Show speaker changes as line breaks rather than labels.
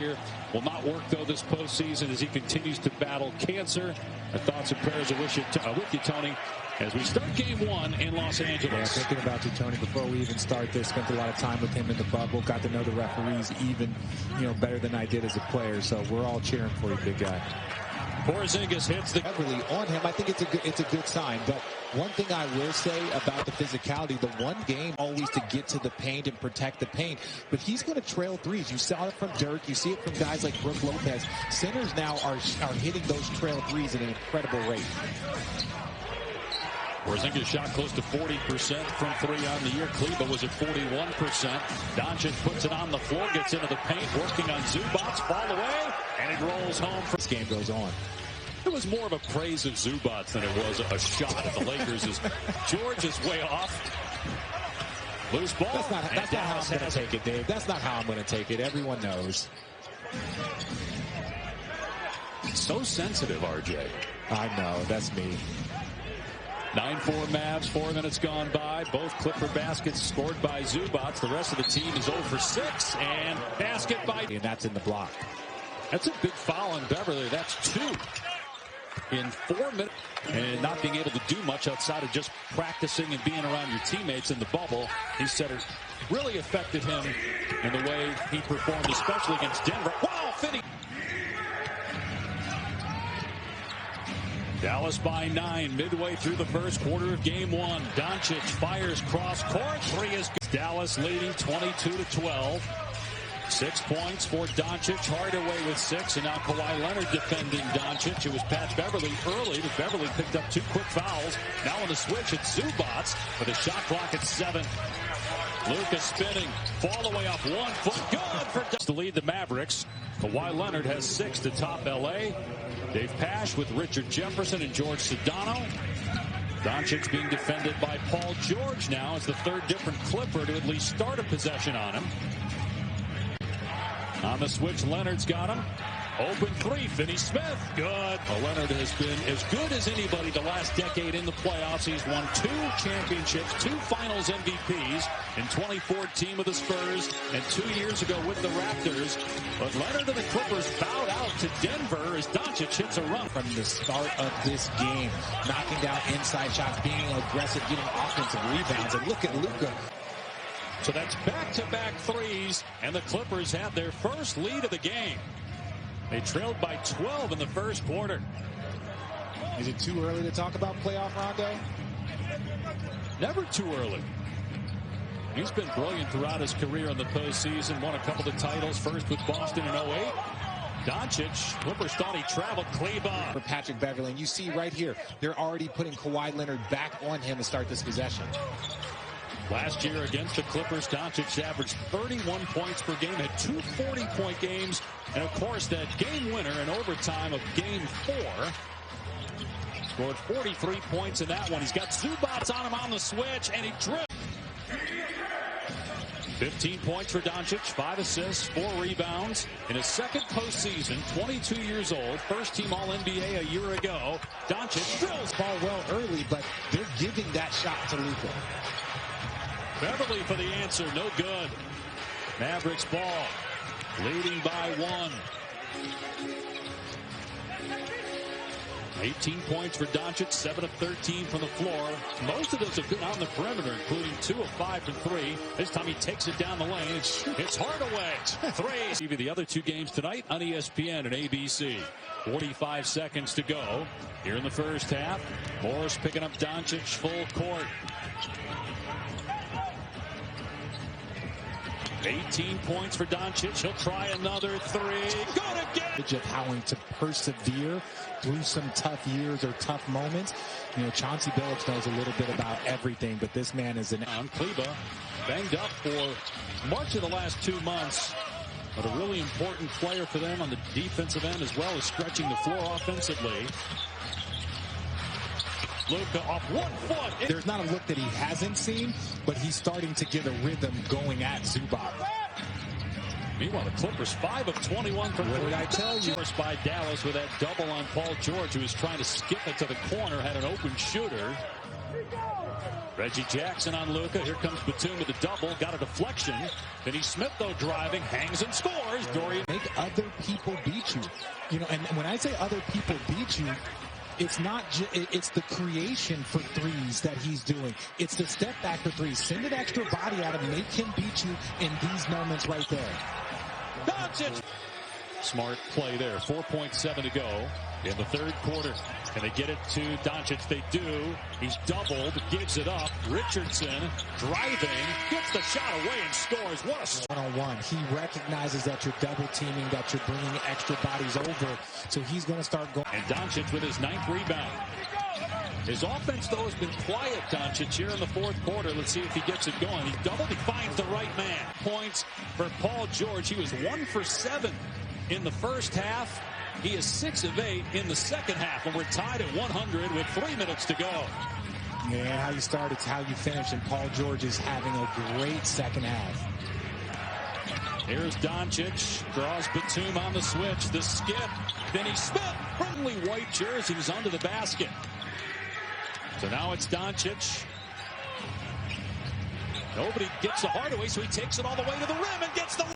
Here will not work, though, this postseason as he continues to battle cancer. Our thoughts and prayers are with you, Tony, as we start game one in Los Angeles.
Yeah, thinking about you, Tony, before we even start this. Spent a lot of time with him in the bubble. Got to know the referees even, better than I did as a player. So we're all cheering for you, big guy.
Porzingis hits the
Beverly on him. I think it's a good sign. But one thing I will say about the physicality, the one game always to get to the paint and protect the paint. But he's going to trail threes. You saw it from Dirk. You see it from guys like Brook Lopez. Centers now are hitting those trail threes at an incredible rate.
Porzingis shot close to 40% from three on the year. Kleba was at 41%. Doncic puts it on the floor, gets into the paint, working on Zubac, fall away, and it rolls home.
This game goes on.
It was more of a praise of Zubac than it was a shot at the Lakers as George is way off. Loose ball.
That's not how I'm going to take it, Dave. That's not how I'm going to take it. Everyone knows.
So sensitive, RJ.
I know. That's me.
9-4 Mavs, 4 minutes gone by. Both Clipper baskets scored by Zubac. The rest of the team is 0 for 6. And basket by...
And that's in the block.
That's a big foul on Beverly. That's 2 in 4 minutes. And not being able to do much outside of just practicing and being around your teammates in the bubble. He said it really affected him in the way he performed, especially against Denver. Wow, Finney! Dallas by 9 midway through the first quarter of game one. Doncic fires cross court. 3 is good. Dallas leading 22-12. 6 points for Doncic. Hardaway with 6. And now Kawhi Leonard defending Doncic. It was Pat Beverly early, but Beverly picked up 2 quick fouls. Now on the switch, it's Zubac with a shot clock at 7. Luka spinning. Fall away off 1 foot. Good for Doncic to lead the Mavericks. Kawhi Leonard has 6 to top L.A. Dave Pasch with Richard Jefferson and George Sedano. Doncic being defended by Paul George now as the third different Clipper to at least start a possession on him. On the switch, Leonard's got him. Open 3, Finney Smith. Good. Well, Leonard has been as good as anybody the last decade in the playoffs. He's won 2 championships, 2 finals MVPs in 2014 with the Spurs and 2 years ago with the Raptors. But Leonard and the Clippers bowed out to Denver as Doncic hits a run.
From the start of this game, knocking down inside shots, being aggressive, getting offensive rebounds. And look at Luka.
So that's back-to-back threes, and the Clippers have their first lead of the game. They trailed by 12 in the first quarter.
Is it too early to talk about playoff Rondo?
Never too early. He's been brilliant throughout his career in the postseason. Won a couple of titles, first with Boston in 08. Doncic, Clippers thought he traveled. Kleba.
For Patrick Beverly, and you see right here, they're already putting Kawhi Leonard back on him to start this possession.
Last year against the Clippers, Doncic averaged 31 points per game, had 2 40-point games, and of course that game winner in overtime of game 4. Scored 43 points in that one. He's got Zubac on him on the switch, and he dribbles. 15 points for Doncic, 5 assists, 4 rebounds. In his second postseason, 22 years old, first team All-NBA a year ago. Doncic drills
ball well early, but they're giving that shot to Luka.
Beverly for the answer, no good. Mavericks ball, leading by 1. 18 points for Doncic, 7 of 13 from the floor. Most of those have been on the perimeter, including 2 of 5 from 3. This time he takes it down the lane. It's Hardaway. 3. The other 2 games tonight on ESPN and ABC. 45 seconds to go here in the first half. Morris picking up Doncic full court. 18 points for Doncic. He'll try another 3. Good again.
Of having to persevere through some tough years or tough moments. Chauncey Billups knows a little bit about everything, but this man is an...
Kleba banged up for much of the last 2 months. But a really important player for them on the defensive end as well as stretching the floor offensively. Luka off 1 foot.
There's not a look that he hasn't seen, but he's starting to get a rhythm going at Zubac.
Meanwhile, the Clippers 5 of 21 from 3.
What did I tell you?
By Dallas with that double on Paul George, who was trying to skip it to the corner, had an open shooter. Reggie Jackson on Luka. Here comes Batum with a double. Got a deflection. Finney Smith, though, driving, hangs and scores. Dorian.
Make other people beat you. You know, and when I say other people beat you, it's not it's the creation for threes that he's doing. It's the step back for threes. Send an extra body at him. Make him beat you in these moments right there.
Doncic. Smart play there. 4.7 to go in the third quarter. Can they get it to Doncic? They do. He's doubled, gives it up. Richardson driving, gets the shot away and scores. What a
one-on-one. He recognizes that you're double teaming, that you're bringing extra bodies over. So he's going to start going.
And Doncic with his 9th rebound. His offense, though, has been quiet, Doncic, here in the fourth quarter. Let's see if he gets it going. He doubled. He finds the right man. Points for Paul George. He was 1 for 7 in the first half. He is 6 of 8 in the second half, and we're tied at 100 with 3 minutes to go.
Man, how you start, it's how you finish, and Paul George is having a great second half.
Here's Doncic, draws Batum on the switch, the skip. Finney Smith, friendly white jerseys under the basket. So now it's Doncic. Nobody gets the Hardaway, so he takes it all the way to the rim and gets the